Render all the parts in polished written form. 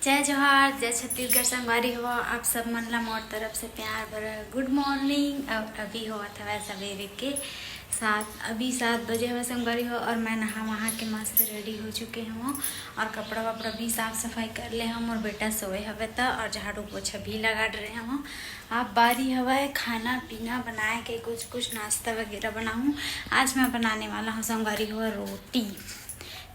जय जोहार, जय छत्तीसगढ़ संगवारी हो। आप सब मन ला मोर तरफ से प्यार भरा गुड मॉर्निंग। और अभी हुआ था सवेरे के 7 बजे हुआ संगवारी हो। और मैं नहा वहा के मस्त रेडी हो चुके हूँ और कपड़ा वपड़ा भी साफ सफाई कर ले हम। और बेटा सोए हवे था और झाड़ू पोछा भी लगा रहे हम। आप बारी हवा खाना पीना बनाए के कुछ नाश्ता वगैरह बनाऊँ। आज मैं बनाने वाला हूँ संगवारी हुआ रोटी।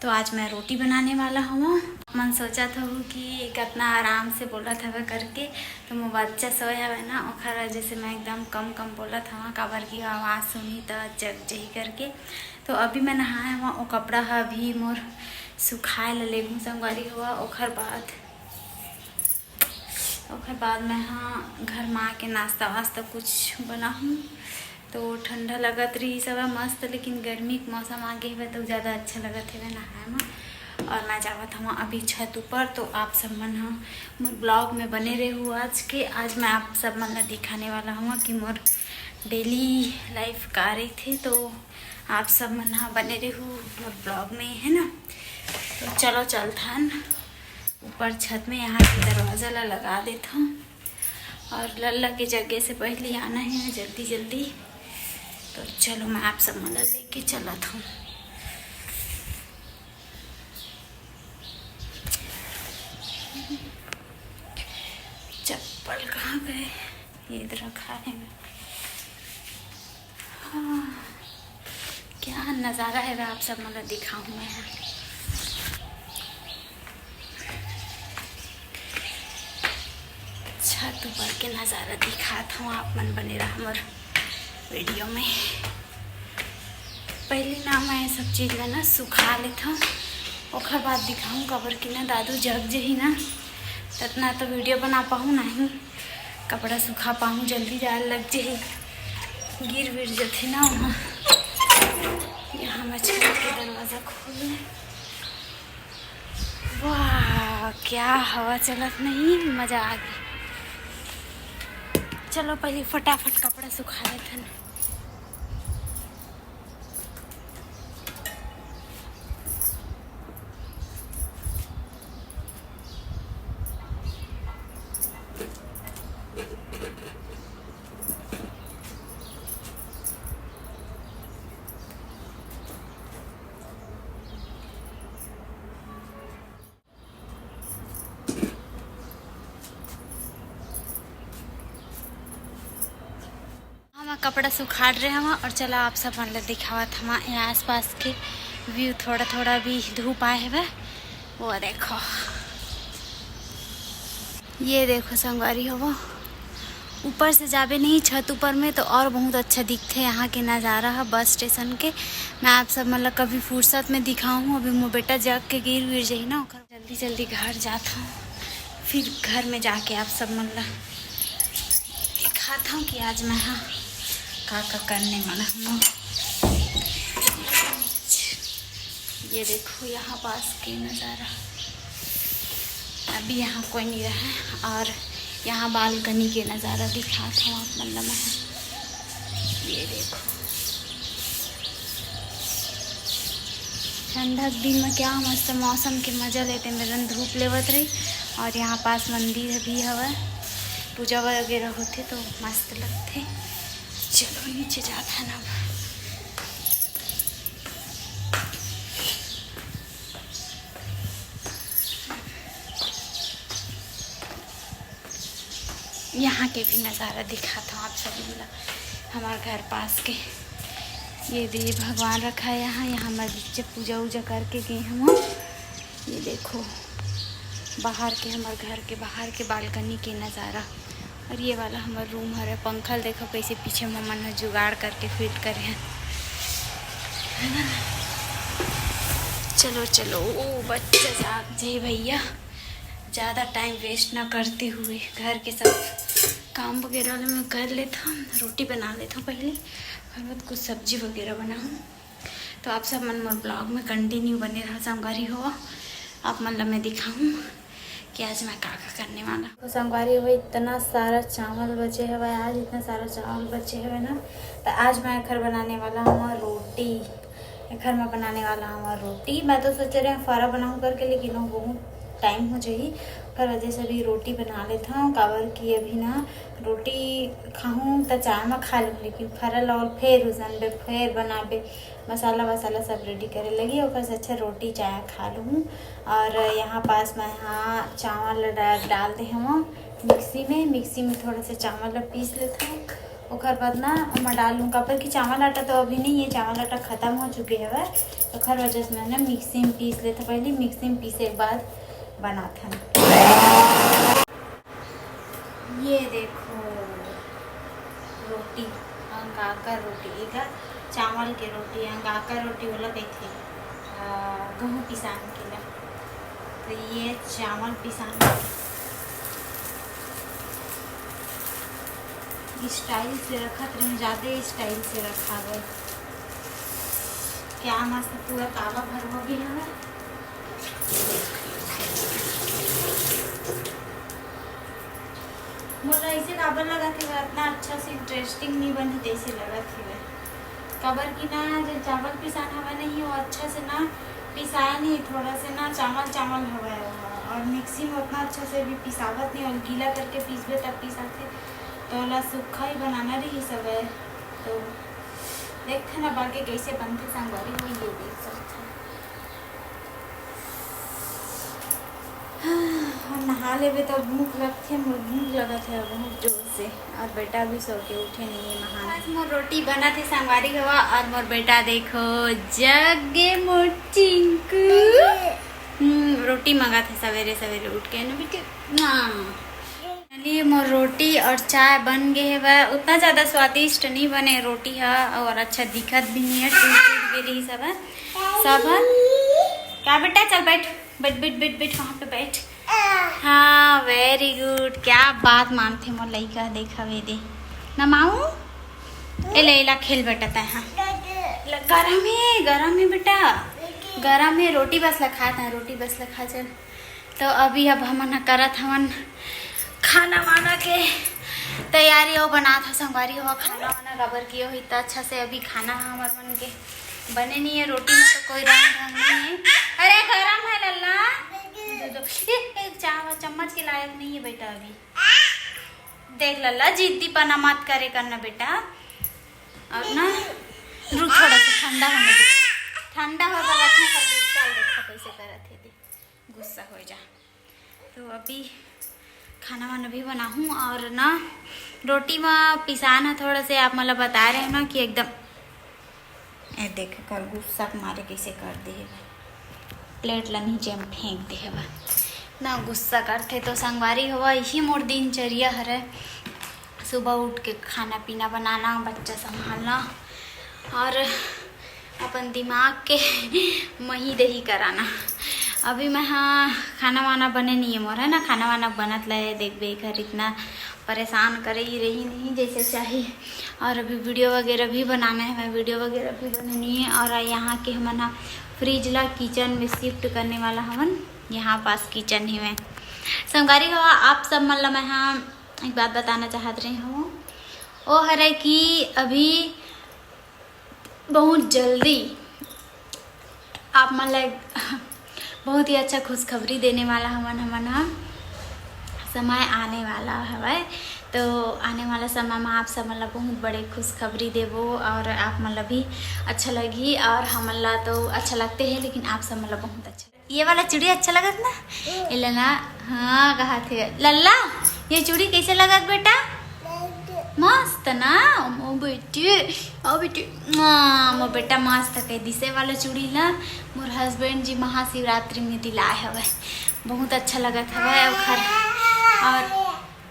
तो आज मैं रोटी बनाने वाला हूँ। मन सोचा था कि कितना आराम से बोला था करके, तो मैं बच्चा सोए हवे ना ओखर वजह से मैं एकदम कम बोला था काबर की आवाज़ सुनी तो जग जही करके। तो अभी मैं नहाया हुआ वो कपड़ा है अभी मोर सुखाए ले संगवारी हुआ। ओखर बाद मैं घर में आके नाश्ता वास्ता कुछ बनाऊँ। तो ठंडा लगत रही सब मस्त, लेकिन गर्मी के मौसम आगे हुए तो ज़्यादा अच्छा लगत है नहाए में। और मैं जावत हूँ अभी छत ऊपर। तो आप सब मन मोर ब्लॉग में बने रहूँ। आज मैं आप सब मन दिखाने वाला हूँ कि मोर डेली लाइफ का रही थे। तो आप सब मन बने रहूँ मोर ब्लॉग में, है ना। तो चलो चलथन ऊपर छत में। यहाँ के दरवाज़ा ला लगा देता हूँ और लल्ला के जगह से पहले आना है जल्दी। तो चलो मैं आप सब मन लेके चलत हूँ। चप्पल कहाँ गए? ये इधर रखा है। हाँ, क्या नज़ारा है आप सब मन दिखाऊँ मैं। छत ऊपर के नज़ारा दिखाता हूँ। आप मन बने रहा हमारे वीडियो में। पहले ना मैं सब चीज़ ना सुखा लेता हूँ, ओखर बाद दिखाऊँ कबर की ना दादू जग जही ना ततना तो वीडियो बना पाऊँ नहीं, कपड़ा सुखा पाऊँ जल्दी जाए लग जही गिर विर जाते ना वहाँ। यहाँ मैं छत के दरवाज़ा खोल। वाह क्या हवा चलत नहीं, मज़ा आ गई। चलो पहले फटाफट कपड़ा सुखा लेते हैं। कपड़ा सुखाड़ रहे हम और चलो आप सब मतलब दिखावत हम यहाँ आसपास के व्यू। थोड़ा भी धूप आए हुए वो देखो, ये देखो संगवारी हो वो ऊपर से जावे नहीं छत ऊपर में तो और बहुत अच्छा दिखते यहाँ के नज़ारा है बस स्टेशन के। मैं आप सब मतलब कभी फुर्सत में दिखाऊँ। अभी मोर बेटा जग के गिर विर जाही ना, जल्दी घर जाता हूँ। फिर घर में जाके आप सब मतलब दिखाता हूँ कि आज मैं का करने वाला हूँ। ये देखो यहाँ पास के नज़ारा। अभी यहाँ कोई नहीं रहा और यहाँ बालकनी के नज़ारा दिखाता हूँ आप मतलब मैं। ये देखो ठंडा दिन में क्या मस्त मौसम के मज़ा लेते मेरन धूप लेवत रही। और यहाँ पास मंदिर भी हवा, पूजा वगैरह होते तो मस्त लगते। चलो नीचे जाता है ना। यहाँ के भी नज़ारा दिखाता हूँ आप सब मतलब हमारे घर पास के। ये देवी भगवान रखा है यहाँ मस्जिद पूजा वूजा करके गए हम। ये देखो बाहर के हमारे घर के बाहर के बालकनी के नज़ारा। और ये वाला हमारा रूम है। पंखा देखो कैसे पीछे मम्मन ने जुगाड़ करके फिट करे हैं, है ना। चलो ओ बच्चा जाग जाए भैया। ज़्यादा टाइम वेस्ट ना करते हुए घर के सब काम वगैरह मैं कर लेता हूँ। रोटी बना लेता हूँ पहले, फिर बाद कुछ सब्जी वगैरह बनाऊँ। तो आप सब मन मोर ब्लॉग में कंटिन्यू बने रहा संगवारी हो। आप मतलब मैं दिखाऊँ कि आज मैं का करने वाला। तो संगवारी हुए इतना सारा चावल बचे हुए, आज इतना सारा चावल बचे हुए ना। तो आज मैं घर बनाने वाला हूँ रोटी। घर में बनाने वाला हूँ रोटी। मैं तो सोच रही हूँ फारा बनाऊँ करके, लेकिन वो बहुत टाइम हो जाएगी। ओकर वजह से अभी रोटी बना लेता हूँ। काबर कि अभी ना रोटी खाऊँ तो चाय में खा लूँ, लेकिन फरल और फिर उसन फिर बनाबे मसाला वसाला सब रेडी करे लगी, ओकर से अच्छा रोटी चाय खा लूँ। और यहाँ पास मैं यहाँ चावल डाल दे हम मिक्सी में थोड़ा सा चावल पीस लेता हूँ। ओकर बाद ना मैं डालूँ काबर कि चावल आटा तो अभी नहीं है, चावल आटा ख़त्म हो चुके है। ओकर वजह से मैंने मिक्सी में पीस लेता, पहले मिक्सी में पीसे के बाद बनाता हूँ। ये देखो रोटी अंगाकर रोटी, इधर चावल के रोटी अंगाकर रोटी वाला कहते गेहूँ पिसान के लिए। तो ये चावल पिसान स्टाइल से रखत रहे, ज़्यादा स्टाइल से रखा गया। क्या मस्त पूरा तावा भर हो गया है। मुझे ऐसे काबर लगा थे इतना अच्छा से इंटरेस्टिंग नहीं बनी तैसे लगा थे काबर की ना जो चावल पिसान हवा नहीं वो अच्छा से ना पिसाया नहीं, थोड़ा से ना चावल हवा और मिक्सी में उतना अच्छा से भी पिसावत नहीं, और गीला करके पीसबे तब पिसाते तो ला सूखा ही बनाना रही सब है। तो देखते ना बाकी कैसे बनते संगवारी हुई, ये देख सकते हैं। नहा लेवे तो भूख लगते, भूख लगा थे बहुत जोर से, और बेटा भी सो के उठे नहीं है नहा। आज मोर रोटी बना थे संगवारी हुआ, और मोर बेटा देखो जगे मोर चिंकू रोटी मंगा थे सवेरे सवेरे उठ के ना बेटे ना। चलिए मोर रोटी और चाय बन गए है, वह उतना ज़्यादा स्वादिष्ट नहीं बने रोटी है, और अच्छा दिखत भी नहीं है, टूट गई सब है सब है। क्या बेटा चल बैठ बैठ बैठ बैठ बैठ वहाँ पे बैठ। हाँ वेरी गुड, क्या बात मानते मोर लइका, देखा वे दे नमाऊ ए लेला खेल बेटा तय। हाँ गरम है बेटा, गरम है रोटी बस लखा था, रोटी बस लखा चल। तो अभी अब हम करत हमन खाना वाना के तैयारी हो बना था संगवारी हो, खाना वाना गबर किए हो इतना अच्छा से। अभी खाना हमार बन के बने नहीं है, रोटी में तो कोई रंग नहीं है। अरे गरम है लल्ला, चावल चम्मच के लायक नहीं है बेटा अभी। देख लल्ला जिद्दी पना मत करे करना बेटा, और ना रुक थोड़ा सा ठंडा होने दे, ठंडा होकर रखने पर गुस्सा देखो कैसे करत है, गुस्सा हो जा। तो अभी खाना वाना भी बनाऊँ, और ना रोटी में पिसाना थोड़ा से आप मतलब बता रहे हैं ना कि एकदम ए देख कर गुस्सा मारे कैसे कर दे प्लेट ला नीचे में फेंक दे ना, गुस्सा करते तो संगवारी हुआ। यही मोर दिनचर्या है, सुबह उठ के खाना पीना बनाना, बच्चा संभालना, और अपन दिमाग के मही दही कराना। अभी मैं हाँ खाना वाना बने नहीं है मोर है ना, खाना वाना बनत ले देख बे घर इतना परेशान करे ही रही नहीं जैसे चाहिए। और अभी वीडियो वगैरह भी बनाना है, मैं वीडियो वगैरह भी बननी है। और यहाँ के हमन फ्रिज ला किचन में शिफ्ट करने वाला हमन, यहाँ पास किचन ही में संगवारी हो। आप सब मतलब मैं हाँ एक बात बताना चाहत रही हूँ, वो है कि अभी बहुत जल्दी आप मतलब बहुत ही अच्छा खुशखबरी देने वाला हमन समय आने वाला है। तो आने वाला समय में आप सब मतलब बहुत बड़े खुशखबरी देवो, और आप मतलब भी अच्छा लगी, और हमला तो अच्छा लगते हैं, लेकिन आप सब मतलब बहुत अच्छा। ये वाला चूड़ी अच्छा लगत ना लल्ला? हाँ कहा थे लल्ला, ये चूड़ी कैसे लगत बेटा? मस्त ना ओ बेटी, ओ बेटी मोर बेटा मस्त कह दिसे वाला चूड़ी ला मोर हस्बैंड जी महाशिवरात्रि में दिलाए हवे, बहुत अच्छा लगत हवे। और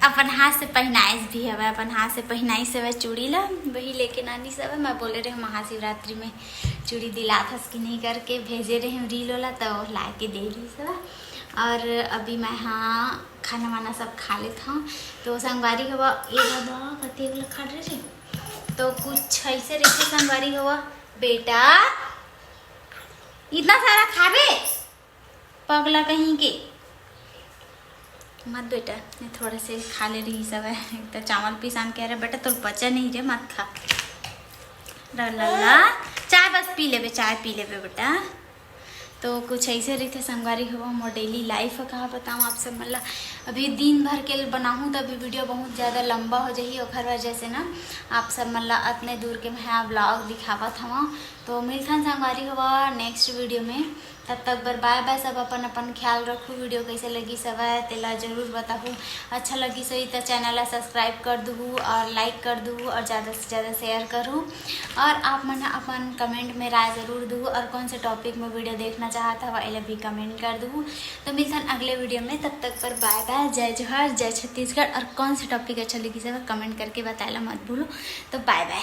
अपन हाथ से पहनाइस भी हवे, अपन हाथ से पहनाइस हवे चूड़ी ला, वही लेके नानी सब है। मैं बोले रहे महाशिवरात्रि में चूड़ी दिलाथस कि नहीं करके भेजे रहे रील वाला, तो ला के दे दी सब। और अभी मैं हाँ खाना वाना सब खा लेता हूँ। तो संगवारी हुआ ये बाबा कति वाला खा रहे थे, तो कुछ ऐसे रहे संगवारी हुआ। बेटा इतना सारा खाबे पगला कहीं के मत बेटा, मैं थोड़े से खा ले रही सब है। तो चावल पिसान कह रहे बेटा तो बचा नहीं रे, मत खा लल्ला, चाय बस पी लेबे, चाय पी लेबे बेटा, तो कुछ ऐसे रही थे संगवारी हो मोर डेली लाइफ कहा बताऊँ आप सब। मतलब अभी दिन भर के बनाऊँ तो अभी वीडियो बहुत ज़्यादा लंबा हो जाही, और वजह से ना आप सब मतलब इतने दूर के मैं ब्लॉग दिखावत हवा। तो मिलथन संगवारी हो नेक्स्ट वीडियो में, तब तक बर बाय बाय। सब अपन अपन ख्याल रखू। वीडियो कैसे लगी सब तेला जरूर बताहूँ। अच्छा लगी सही तो चैनल सब्सक्राइब कर दूँ और लाइक कर दूँ और ज़्यादा से ज़्यादा शेयर करूँ। और आप मन अपन कमेंट में राय ज़रूर दूँ, और कौन से टॉपिक में वीडियो देखना चाहता है वह भी कमेंट कर दूँ। तो मिलथन अगले वीडियो में, तब तक पर बाय बाय। जय जोहार, जय छत्तीसगढ़। और कौन से टॉपिक अच्छा लगी सब कमेंट करके बताएला मत भूलो। तो बाय बाय।